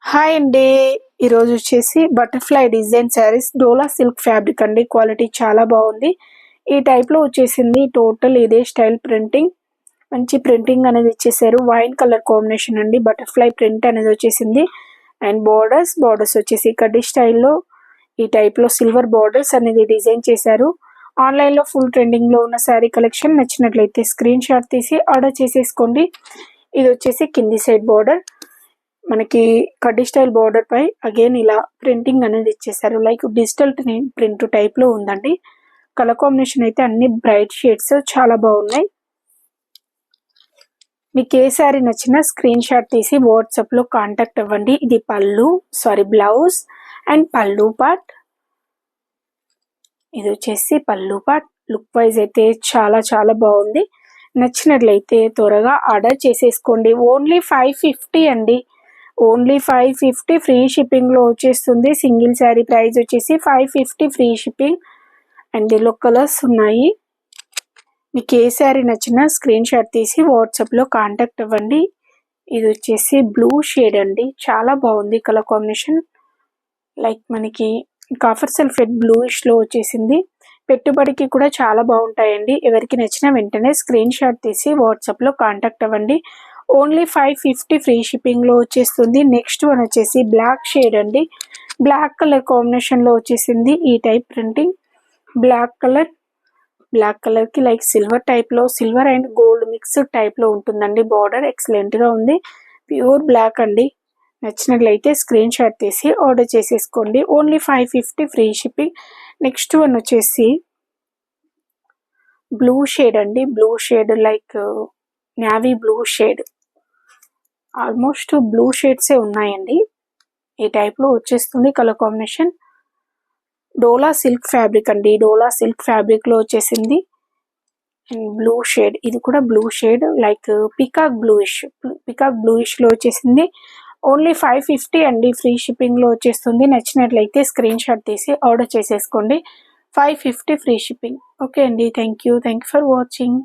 Hi అండి. ఈరోజు వచ్చేసి బటర్ఫ్లై డిజైన్ శారీస్ డోలా సిల్క్ ఫ్యాబ్రిక్ అండి. క్వాలిటీ చాలా బాగుంది. ఈ టైప్లో వచ్చేసింది. టోటల్ ఇదే స్టైల్ ప్రింటింగ్, మంచి ప్రింటింగ్ అనేది ఇచ్చేసారు. వైన్ కలర్ కాంబినేషన్ అండి. బటర్ఫ్లై ప్రింట్ అనేది వచ్చేసింది. అండ్ బార్డర్స్ వచ్చేసి కడ్డీ స్టైల్లో ఈ టైప్లో సిల్వర్ బార్డర్స్ అనేది డిజైన్ చేశారు. ఆన్లైన్లో ఫుల్ ట్రెండింగ్లో ఉన్న శారీ కలెక్షన్ నచ్చినట్లయితే స్క్రీన్ షాట్ తీసి ఆర్డర్ చేసేసుకోండి. ఇది వచ్చేసి కింది సైడ్ బార్డర్, మనకి కడ్డీ స్టైల్ బార్డర్ పై అగైన్ ఇలా ప్రింటింగ్ అనేది ఇచ్చేసారు. లైక్ డిజిటల్ ప్రింట్ టైప్ లో ఉందండి. కలర్ కాంబినేషన్ అయితే అన్ని బ్రైట్ షేడ్స్ చాలా బాగున్నాయి. మీకు ఏ శారీ నచ్చినా స్క్రీన్ షాట్ తీసి వాట్సాప్ లో కాంటాక్ట్ అవ్వండి. ఇది బ్లౌజ్ అండ్ పళ్ళు పార్ట్. ఇది వచ్చేసి పళ్ళు పార్ట్. లుక్ వైజ్ అయితే చాలా చాలా బాగుంది. నచ్చినట్లయితే త్వరగా ఆర్డర్ చేసేసుకోండి. ఓన్లీ 550 అండి. ఓన్లీ 550 ఫ్రీ షిప్పింగ్లో వచ్చేస్తుంది. సింగిల్ శారీ ప్రైస్ వచ్చేసి 550 ఫ్రీ షిప్పింగ్. అండ్ దీనిలో కలర్స్ ఉన్నాయి. మీకు ఏ శారీ నచ్చినా స్క్రీన్ షాట్ తీసి వాట్సాప్లో కాంటాక్ట్ అవ్వండి. ఇది వచ్చేసి బ్లూ షేడ్ అండి. చాలా బాగుంది కలర్ కాంబినేషన్. లైక్ మనకి కాఫర్ సల్ఫేట్ బ్లూయిష్లో వచ్చేసింది. పెట్టుబడికి కూడా చాలా బాగుంటాయండి. ఎవరికి నచ్చినా వెంటనే స్క్రీన్ షాట్ తీసి వాట్సాప్లో కాంటాక్ట్ అవ్వండి. ఓన్లీ 550 ఫ్రీ షిప్పింగ్లో వచ్చేస్తుంది. నెక్స్ట్ వన్ వచ్చేసి బ్లాక్ షేడ్ అండి. బ్లాక్ కలర్ కాంబినేషన్లో వచ్చేసింది ఈ టైప్ ప్రింటింగ్. బ్లాక్ కలర్కి లైక్ సిల్వర్ టైప్లో, సిల్వర్ అండ్ గోల్డ్ మిక్స్డ్ టైప్లో ఉంటుందండి. బార్డర్ ఎక్సలెంట్గా ఉంది. ప్యూర్ బ్లాక్ అండి. నచ్చినట్లయితే స్క్రీన్ షాట్ తీసి ఆర్డర్ చేసేసుకోండి. Only 550 free shipping. Next one వచ్చేసి బ్లూ షేడ్ అండి. Blue shade like navy blue shade. Almost blue షేడ్సే ఉన్నాయండి. ఈ టైప్లో వచ్చేస్తుంది colour combination. Dola silk fabric అండి. డోలా సిల్క్ ఫ్యాబ్రిక్లో వచ్చేసింది. అండ్ బ్లూ షేడ్, ఇది కూడా బ్లూ షేడ్ లైక్ పికాక్ బ్లూయిష్లో వచ్చేసింది. ఓన్లీ 550 అండి. ఫ్రీ షిప్పింగ్లో వచ్చేస్తుంది. నచ్చినట్లయితే స్క్రీన్ షాట్ తీసి ఆర్డర్ చేసేసుకోండి. 550 ఫ్రీ షిప్పింగ్. ఓకే అండి. Thank you for watching.